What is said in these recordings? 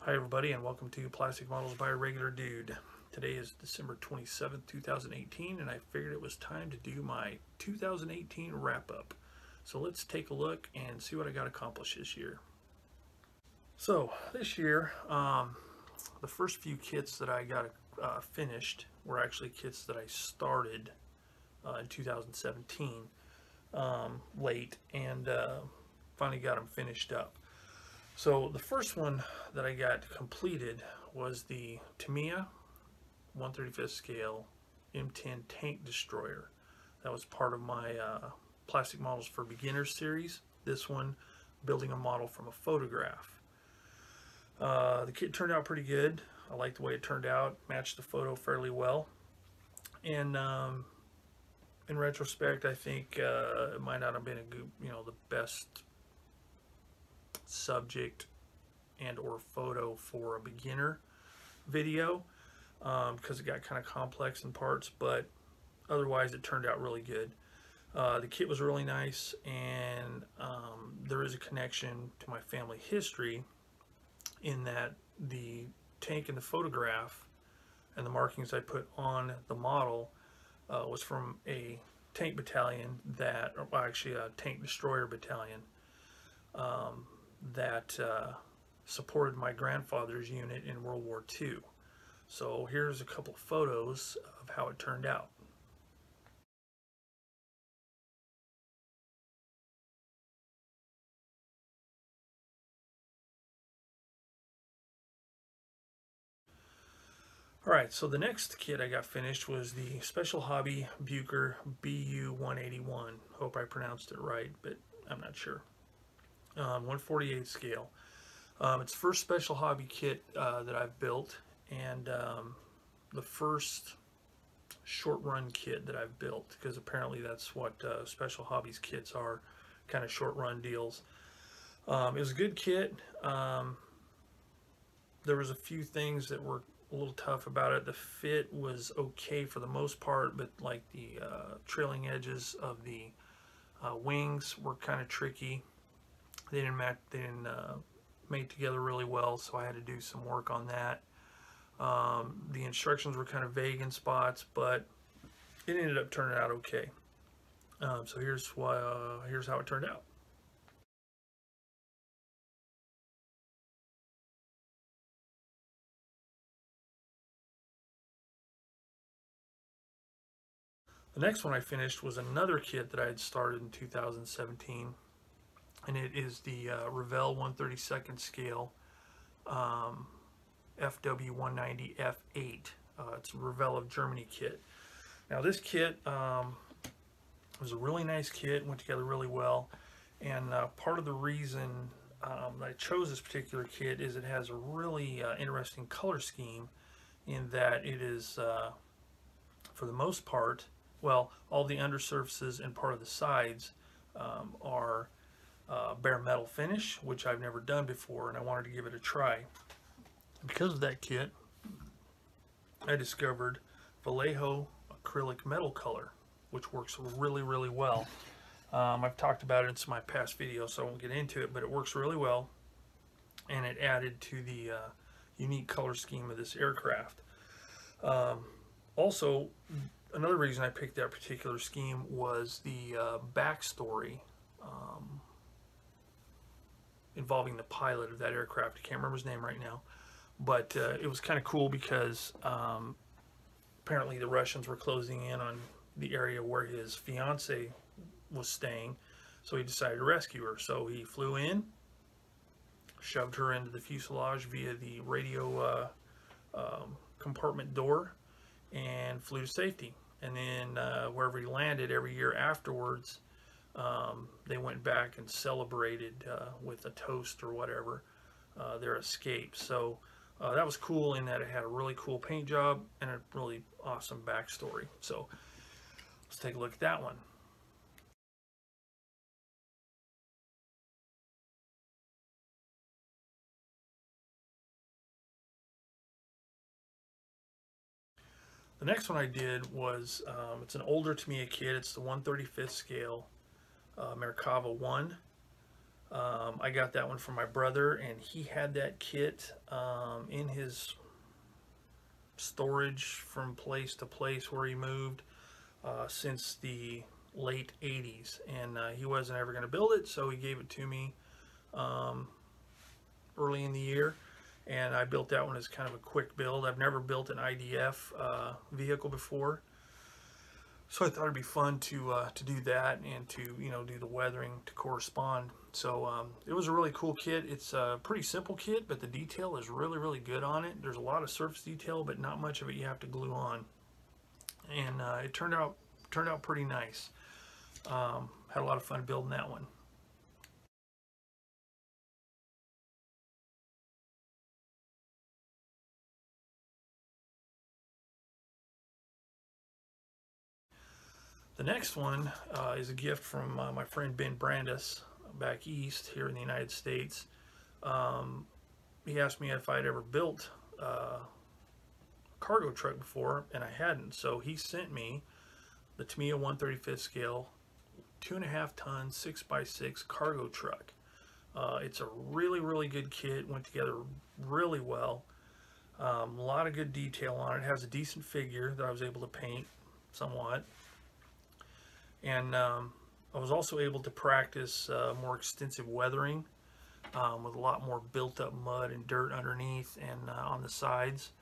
Hi everybody, and welcome to Plastic Models by a Regular Dude. Today is December 27th, 2018, and I figured it was time to do my 2018 wrap-up. So let's take a look and see what I got accomplished this year. So this year, the first few kits that I got finished were actually kits that I started in 2017 late, and finally got them finished up. So the first one that I got completed was the Tamiya 1/35 scale M10 tank destroyer. That was part of my Plastic Models for Beginners series. This one, building a model from a photograph. The kit turned out pretty good. I like the way it turned out, matched the photo fairly well. And in retrospect, I think it might not have been a good, the best subject and or photo for a beginner video because it got kind of complex in parts, but otherwise it turned out really good. The kit was really nice, and there is a connection to my family history in that the tank in the photograph and the markings I put on the model was from a tank battalion or actually a tank destroyer battalion that supported my grandfather's unit in World War II. So here's a couple of photos of how it turned out. Alright, so the next kit I got finished was the Special Hobby Bucher BU-181. Hope I pronounced it right, but I'm not sure. 1/48 scale. It's the first Special Hobby kit that I've built, and the first short run kit that I've built, because apparently that's what Special Hobbies kits are, kind of short run deals. It was a good kit. There was a few things that were a little tough about it. The fit was okay for the most part, but like the trailing edges of the wings were kind of tricky. They didn't mate together really well, so I had to do some work on that. The instructions were kind of vague in spots, but it ended up turning out okay. So here's how it turned out. The next one I finished was another kit that I had started in 2017, and it is the Revell 1/32 scale FW190 F8. It's a Revell of Germany kit. Now this kit was a really nice kit, went together really well, and part of the reason I chose this particular kit is it has a really interesting color scheme in that it is, for the most part, well, all the undersurfaces and part of the sides are bare metal finish, which I've never done before, and I wanted to give it a try. Because of that kit, I discovered Vallejo acrylic metal color, which works really, really well. I've talked about it in some of my past videos, so I won't get into it, but it works really well, and it added to the unique color scheme of this aircraft. Also, another reason I picked that particular scheme was the backstory involving the pilot of that aircraft. I can't remember his name right now, but it was kind of cool because apparently the Russians were closing in on the area where his fiance was staying, so he decided to rescue her. So he flew in, shoved her into the fuselage via the radio compartment door, and flew to safety. And then wherever he landed every year afterwards, they went back and celebrated with a toast or whatever their escape. So that was cool in that it had a really cool paint job and a really awesome backstory. So let's take a look at that one. The next one I did was, it's an older Tamiya kit. It's the 1/35 scale Merkava 1. I got that one from my brother, and he had that kit in his storage from place to place where he moved since the late 80s, and he wasn't ever going to build it, so he gave it to me early in the year, and I built that one as kind of a quick build. I've never built an IDF vehicle before, so I thought it'd be fun to do that and to do the weathering to correspond. So it was a really cool kit. It's a pretty simple kit, but the detail is really good on it. There's a lot of surface detail, but not much of it you have to glue on, and it turned out pretty nice. Had a lot of fun building that one. The next one is a gift from my friend Ben Brandis back east here in the United States. He asked me if I'd ever built a cargo truck before, and I hadn't. So he sent me the Tamiya 1/35 scale 2.5 ton 6x6 cargo truck. It's a really good kit. Went together really well. A lot of good detail on it. It has a decent figure that I was able to paint somewhat. And I was also able to practice more extensive weathering with a lot more built up mud and dirt underneath and on the sides.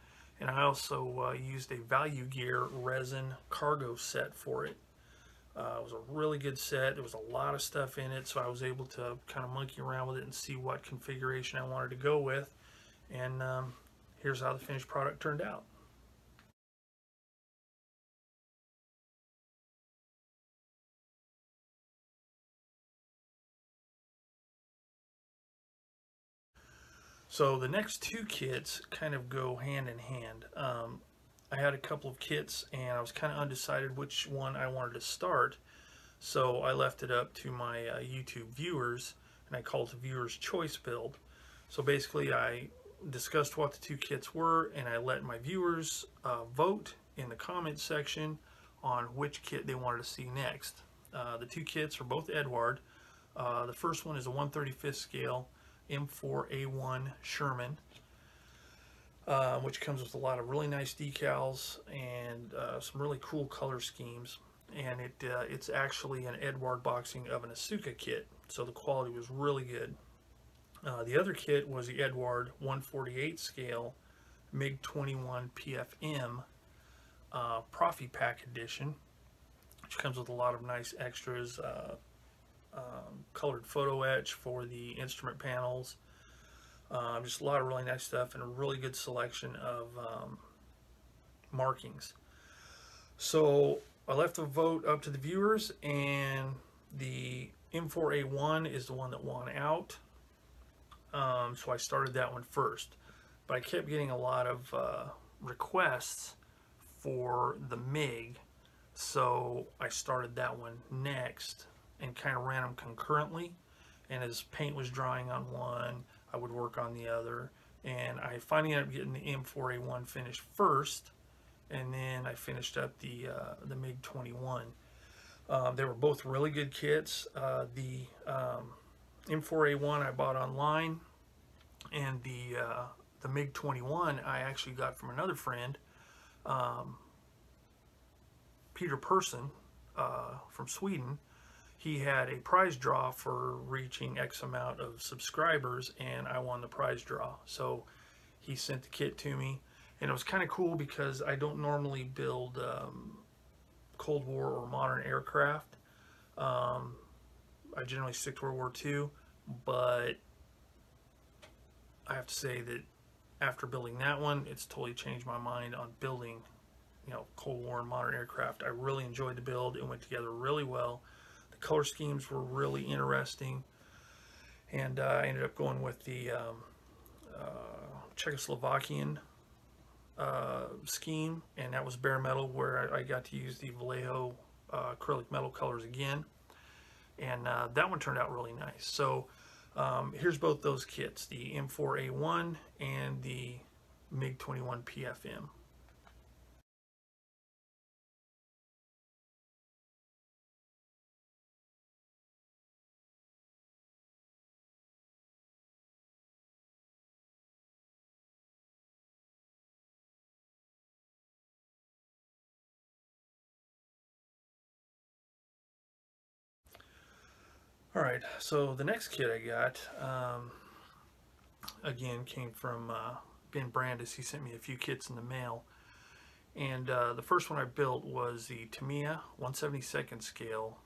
And I also used a Value Gear resin cargo set for it. It was a really good set. There was a lot of stuff in it, so I was able to kind of monkey around with it and see what configuration I wanted to go with. And here's how the finished product turned out. So the next two kits kind of go hand in hand. I had a couple of kits and I was kind of undecided which one I wanted to start. So I left it up to my YouTube viewers, and I called it the viewer's choice build. So basically I discussed what the two kits were, and I let my viewers vote in the comment section on which kit they wanted to see next. The two kits are both Edward. The first one is a 1/35 scale M4A1 Sherman, which comes with a lot of really nice decals and some really cool color schemes. And it's actually an Edward boxing of an Asuka kit, so the quality was really good. The other kit was the Edward 1/48 scale MiG-21 PFM Profi Pack Edition, which comes with a lot of nice extras. Colored photo etch for the instrument panels, just a lot of really nice stuff and a really good selection of markings. So I left the vote up to the viewers, and the M4A1 is the one that won out. So I started that one first, but I kept getting a lot of requests for the MiG, so I started that one next and kind of ran them concurrently. And as paint was drying on one, I would work on the other, and I finally ended up getting the M4A1 finished first, and then I finished up the MiG-21. They were both really good kits. The M4A1 I bought online, and the MiG-21 I actually got from another friend, Peter Persson from Sweden. He had a prize draw for reaching X amount of subscribers, and I won the prize draw. So he sent the kit to me, and it was kind of cool because I don't normally build Cold War or modern aircraft. I generally stick to World War II, but I have to say that after building that one, it's totally changed my mind on building, Cold War and modern aircraft. I really enjoyed the build. It went together really well. The color schemes were really interesting, and I ended up going with the Czechoslovakian scheme, and that was bare metal, where I got to use the Vallejo acrylic metal colors again, and that one turned out really nice. So here's both those kits, the M4A1 and the MiG-21 PFM. All right, so the next kit I got, again, came from Ben Brandis. He sent me a few kits in the mail. And the first one I built was the Tamiya 1/72nd scale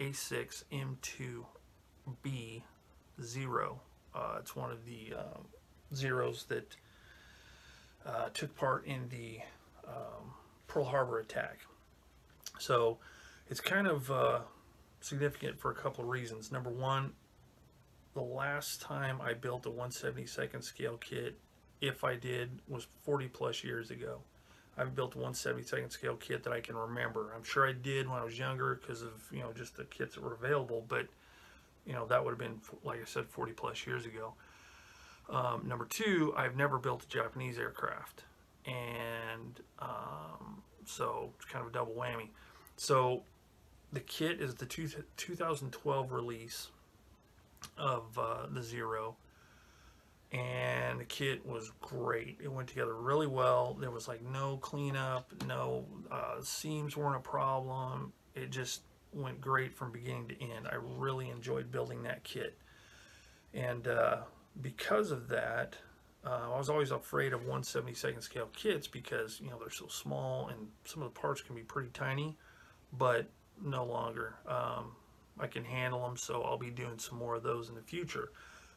A6 M2B 0. It's one of the zeros that took part in the Pearl Harbor attack. So it's kind of significant for a couple of reasons. Number one, the last time I built a 1/72nd scale kit, if I did, was 40 plus years ago. I've built a 1/72nd scale kit that I can remember. I'm sure I did when I was younger because of, you know, just the kits that were available, but, you know, that would have been, like I said, 40 plus years ago. Number two, I've never built a Japanese aircraft, and so it's kind of a double whammy. So the kit is the 2012 release of the Zero, and the kit was great. It went together really well. There was like no cleanup, no seams weren't a problem. It just went great from beginning to end. I really enjoyed building that kit, and because of that, I was always afraid of 1/72nd scale kits because, you know, they're so small and some of the parts can be pretty tiny, but no longer. I can handle them, so I'll be doing some more of those in the future.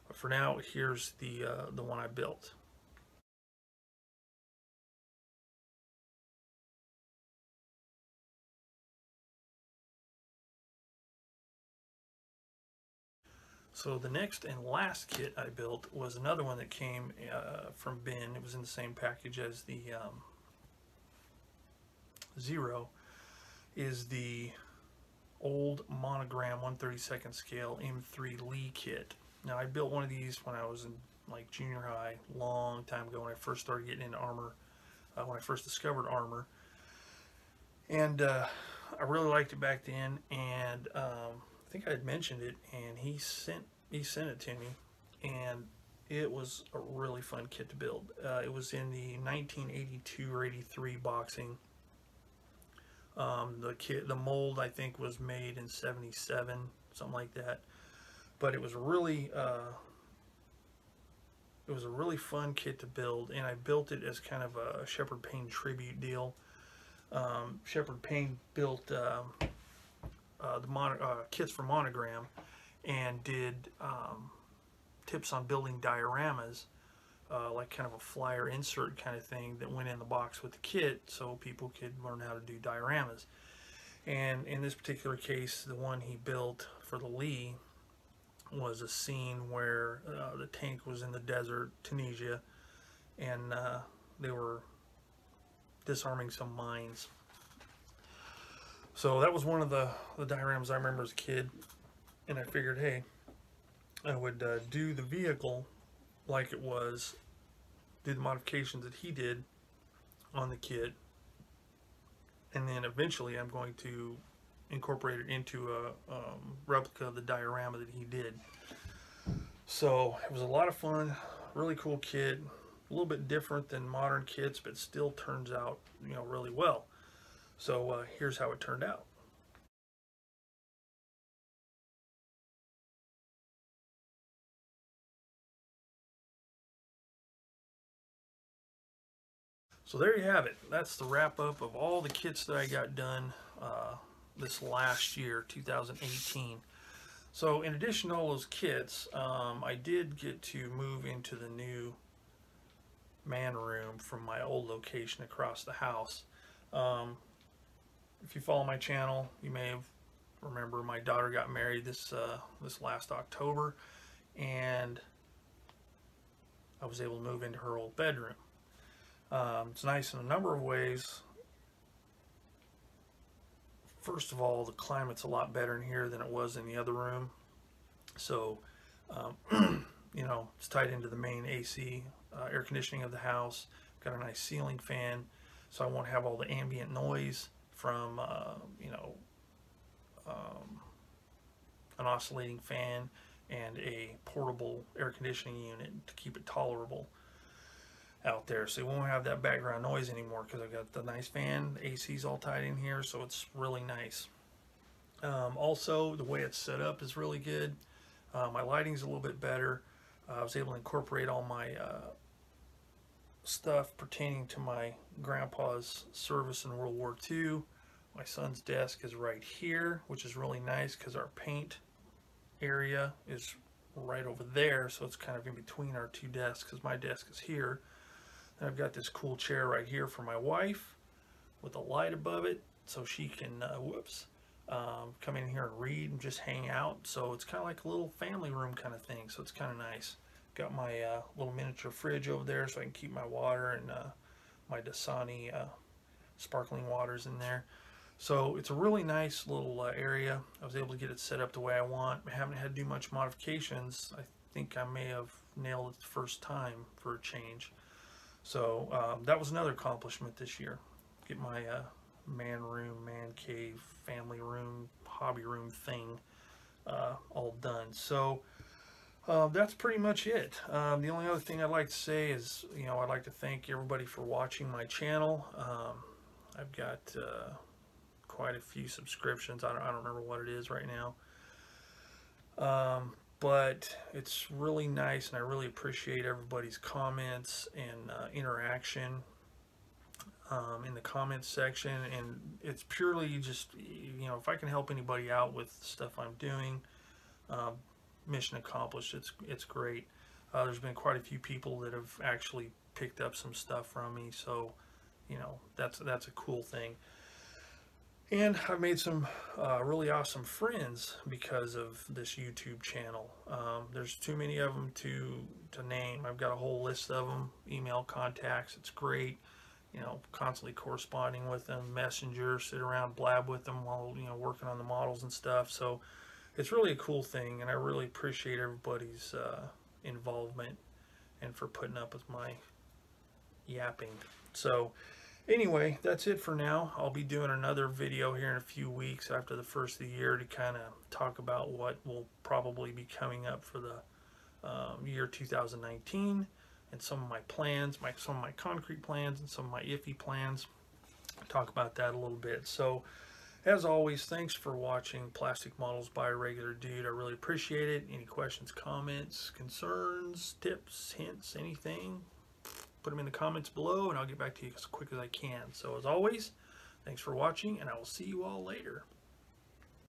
But for now, here's the one I built. So the next and last kit I built was another one that came from Ben. It was in the same package as the Zero. Is the old monogram 1/32nd scale M3 Lee kit. Now I built one of these when I was in like junior high, long time ago when I first started getting into armor, when I first discovered armor, and I really liked it back then. And I think I had mentioned it, and he sent it to me, and it was a really fun kit to build. It was in the 1982 or 83 boxing. The mold I think was made in '77, something like that. But it was a really fun kit to build, and I built it as kind of a Shepard Payne tribute deal. Shepard Payne built the kits for Monogram and did tips on building dioramas, like kind of a flyer insert kind of thing that went in the box with the kit so people could learn how to do dioramas. And in this particular case, the one he built for the Lee was a scene where the tank was in the desert, Tunisia, and they were disarming some mines. So that was one of the dioramas I remember as a kid, and I figured, hey, I would do the vehicle like it was, do the modifications that he did on the kit, and then eventually I'm going to incorporate it into a replica of the diorama that he did. So it was a lot of fun, really cool kit, a little bit different than modern kits, but still turns out, you know, really well. So here's how it turned out. So there you have it. That's the wrap up of all the kits that I got done this last year, 2018. So in addition to all those kits, I did get to move into the new man room from my old location across the house. If you follow my channel, you may have remember my daughter got married this last October, and I was able to move into her old bedroom. It's nice in a number of ways. First of all, the climate's a lot better in here than it was in the other room. So, you know, it's tied into the main AC, air conditioning of the house. Got a nice ceiling fan, so I won't have all the ambient noise from, you know, an oscillating fan and a portable air conditioning unit to keep it tolerable out there. So you won't have that background noise anymore because I've got the nice fan, the AC's all tied in here, so it's really nice. Also, the way it's set up is really good. My lighting's a little bit better. I was able to incorporate all my stuff pertaining to my grandpa's service in World War II. My son's desk is right here, which is really nice because our paint area is right over there, so it's kind of in between our two desks because my desk is here. And I've got this cool chair right here for my wife with a light above it so she can come in here and read and just hang out. So it's kind of like a little family room kind of thing, so it's kind of nice. Got my little miniature fridge over there so I can keep my water and my Dasani sparkling waters in there. So it's a really nice little area. I was able to get it set up the way I want. I haven't had to do much modifications. I think I may have nailed it the first time for a change. So that was another accomplishment this year. Get my man room, man cave, family room, hobby room thing all done. So that's pretty much it. The only other thing I'd like to say is, I'd like to thank everybody for watching my channel. I've got quite a few subscriptions. I don't remember what it is right now. But it's really nice, and I really appreciate everybody's comments and interaction in the comments section. And it's purely just, if I can help anybody out with stuff I'm doing, mission accomplished. It's great. There's been quite a few people that have actually picked up some stuff from me, so that's a cool thing. And I've made some really awesome friends because of this YouTube channel. There's too many of them to name. I've got a whole list of them, email contacts. It's great, constantly corresponding with them, messenger, sit around, blab with them while working on the models and stuff. So it's really a cool thing, and I really appreciate everybody's involvement and for putting up with my yapping. So anyway, that's it for now. I'll be doing another video here in a few weeks after the first of the year to kind of talk about what will probably be coming up for the year 2019 and some of my plans, some of my concrete plans and some of my iffy plans. Talk about that a little bit. So as always, thanks for watching Plastic Models by a Regular Dude. I really appreciate it. Any questions, comments, concerns, tips, hints, anything, put them in the comments below and I'll get back to you as quick as I can. So as always, thanks for watching, and I will see you all later.